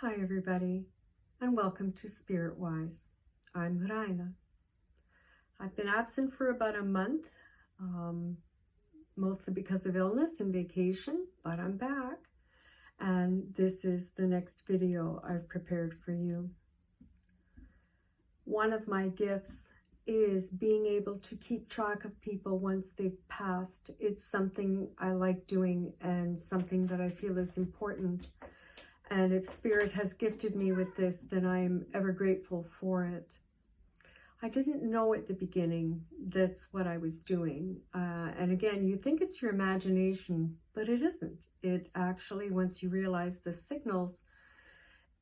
Hi everybody, and welcome to Spirit Wise. I'm Rai-na. I've been absent for about a month, mostly because of illness and vacation, but I'm back. And this is the next video I've prepared for you. One of my gifts is being able to keep track of people once they've passed. It's something I like doing and something that I feel is important. And if Spirit has gifted me with this, then I am ever grateful for it. I didn't know at the beginning that's what I was doing. And again, you think it's your imagination, but it isn't. It actually, once you realize the signals,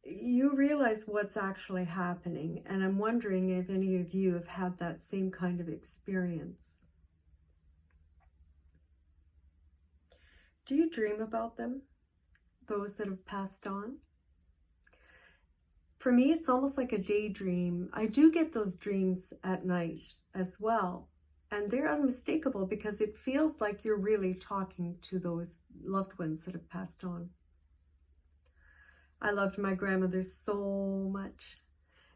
you realize what's actually happening. And I'm wondering if any of you have had that same kind of experience. Do you dream about them? Those that have passed on? For me, it's almost like a daydream. I do get those dreams at night as well. And they're unmistakable because it feels like you're really talking to those loved ones that have passed on. I loved my grandmother so much.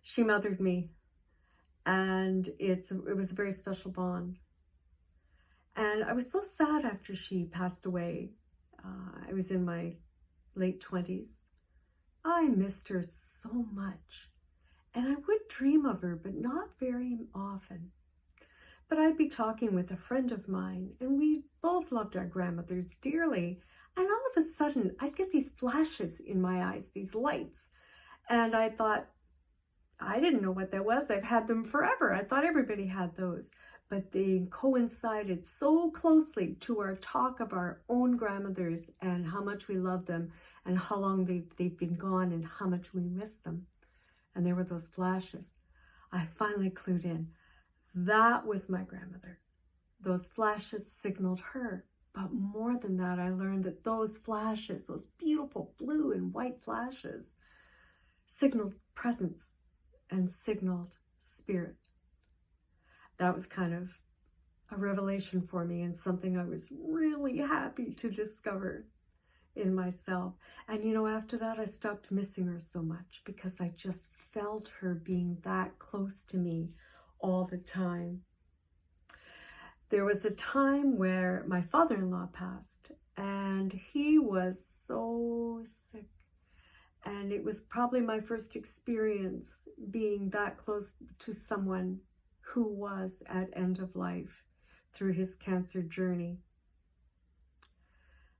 She mothered me, and it was a very special bond. And I was so sad after she passed away. I was in my late 20s. I missed her so much, and I would dream of her, but not very often. But I'd be talking with a friend of mine, and we both loved our grandmothers dearly, and all of a sudden, I'd get these flashes in my eyes, these lights, and I thought, I didn't know what that was. I've had them forever. I thought everybody had those. But they coincided so closely to our talk of our own grandmothers and how much we love them and how long they've been gone and how much we miss them. And there were those flashes. I finally clued in. That was my grandmother. Those flashes signaled her. But more than that, I learned that those flashes, those beautiful blue and white flashes, signaled presence and signaled spirit. That was kind of a revelation for me and something I was really happy to discover in myself. And you know, after that, I stopped missing her so much because I just felt her being that close to me all the time. There was a time where my father-in-law passed, and he was so sick. And it was probably my first experience being that close to someone who was at end of life through his cancer journey.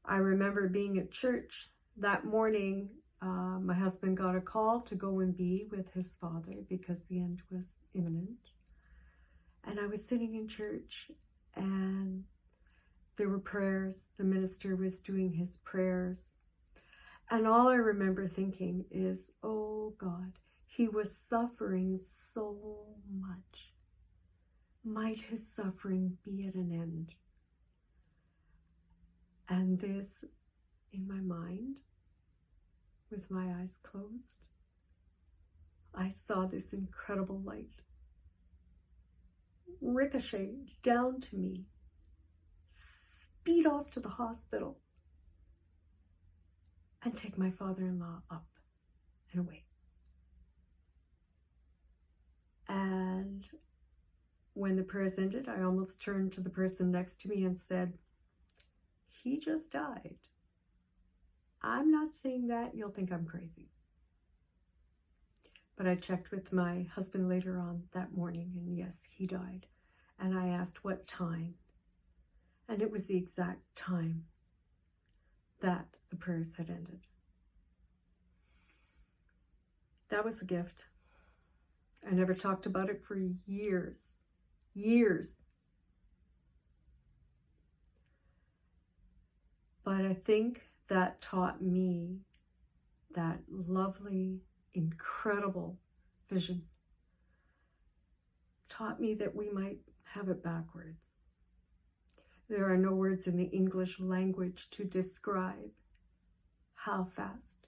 I remember being at church that morning. My husband got a call to go and be with his father because the end was imminent. And I was sitting in church, and there were prayers. The minister was doing his prayers. And all I remember thinking is, oh God, he was suffering so much. Might his suffering be at an end? And this, in my mind, with my eyes closed, I saw this incredible light ricochet down to me, speed off to the hospital, and take my father-in-law up and away. And when the prayers ended, I almost turned to the person next to me and said, he just died. I'm not saying that. You'll think I'm crazy. But I checked with my husband later on that morning, and yes, he died. And I asked what time. And it was the exact time that the prayers had ended. That was a gift. I never talked about it for years. But I think that taught me that lovely, incredible vision. Taught me that we might have it backwards. There are no words in the English language to describe how fast,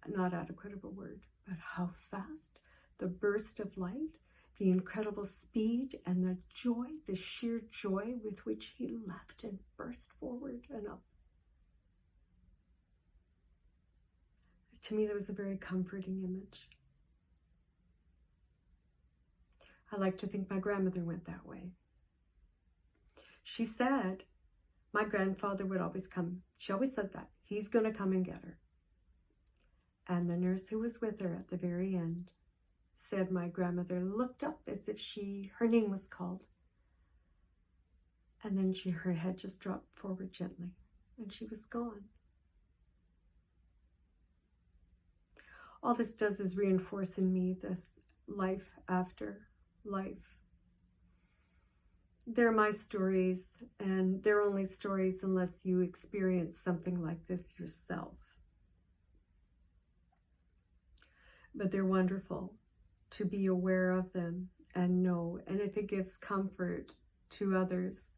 not adequate of a word, but how fast the burst of light, the incredible speed and the joy, the sheer joy with which he leapt and burst forward and up. To me, that was a very comforting image. I like to think my grandmother went that way. She said my grandfather would always come. She always said that. He's going to come and get her. And the nurse who was with her at the very end said my grandmother looked up as if her name was called. And then her head just dropped forward gently, and she was gone. All this does is reinforce in me this life after life. They're my stories, and they're only stories unless you experience something like this yourself. But they're wonderful to be aware of them and know. And if it gives comfort to others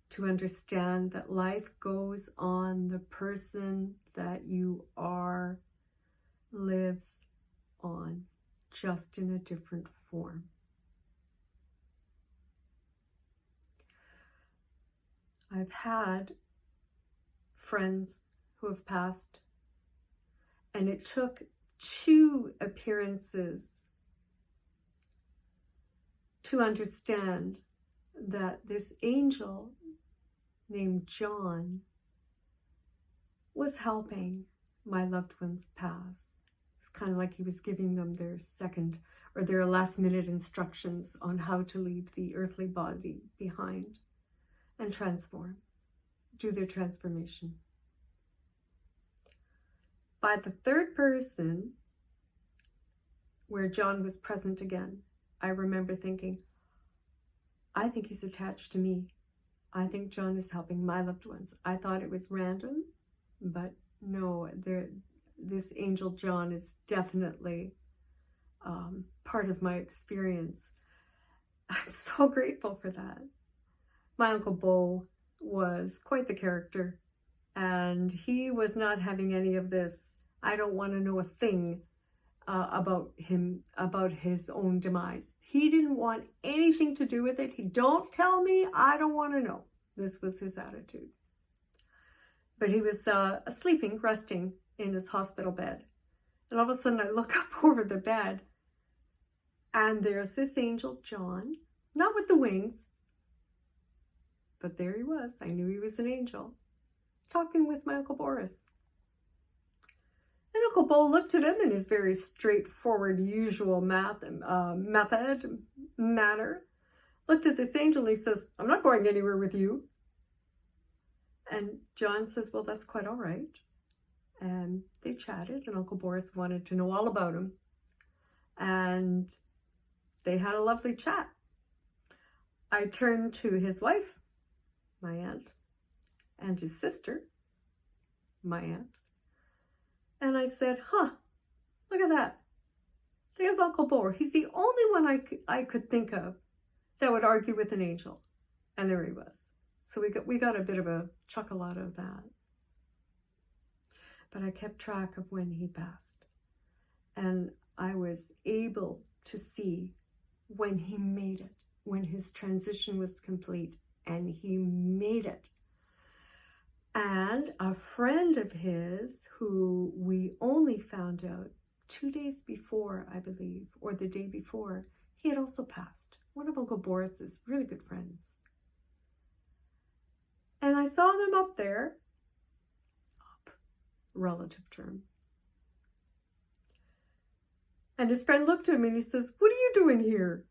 to understand that life goes on, the person that you are lives on, just in a different form. I've had friends who have passed, and it took 2 appearances to understand that this angel named John was helping my loved ones pass. It's kind of like he was giving them their second or their last minute instructions on how to leave the earthly body behind and transform, do their transformation. By the 3rd person, where John was present again, I remember thinking, I think he's attached to me. I think John is helping my loved ones. I thought it was random, but no, this angel John is definitely part of my experience. I'm so grateful for that. My Uncle Bo was quite the character, and he was not having any of this, I don't want to know a thing about him, about his own demise. He didn't want anything to do with it. He, don't tell me, I don't want to know. This was his attitude. But he was sleeping, resting in his hospital bed. And all of a sudden I look up over the bed, and there's this angel John, not with the wings, but there he was. I knew he was an angel, talking with my Uncle Boris. And Uncle Bo looked at him in his very straightforward, usual manner, looked at this angel and he says, I'm not going anywhere with you. And John says, well, that's quite all right. And they chatted, and Uncle Boris wanted to know all about him. And they had a lovely chat. I turned to his wife, my aunt, and his sister, my aunt, and I said, look at that. There's Uncle Bo. He's the only one I could think of that would argue with an angel. And there he was. So we got a bit of a chuckle out of that. But I kept track of when he passed. And I was able to see when he made it, when his transition was complete, and he made it. And a friend of his, who we only found out 2 days before, I believe, or the day before, he had also passed. One of Uncle Boris's really good friends. And I saw them up there, relative term. And his friend looked at me and he says, what are you doing here?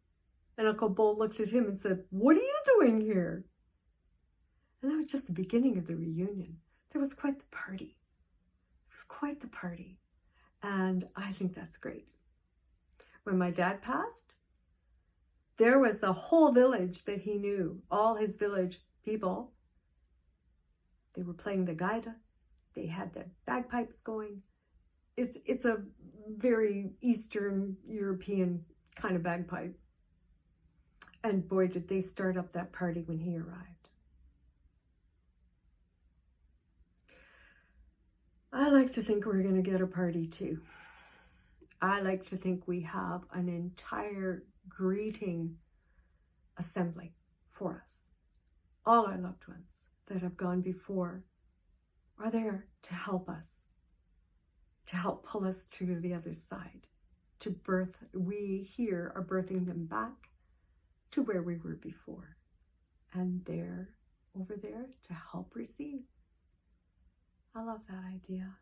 And Uncle Bo looked at him and said, what are you doing here? And that was just the beginning of the reunion. There was quite the party. It was quite the party. And I think that's great. When my dad passed, there was the whole village that he knew, all his village people. They were playing the gaita. They had the bagpipes going. It's a very Eastern European kind of bagpipe. And boy, did they start up that party when he arrived. I like to think we're going to get a party too. I like to think we have an entire greeting assembly for us. All our loved ones that have gone before are there to help us to help pull us to the other side, to birth. We here are birthing them back to where we were before. And they're over there to help receive. I love that idea.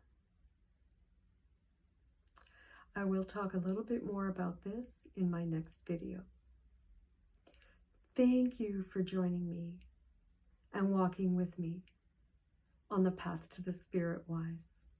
I will talk a little bit more about this in my next video. Thank you for joining me and walking with me on the path to the Spirit Wise.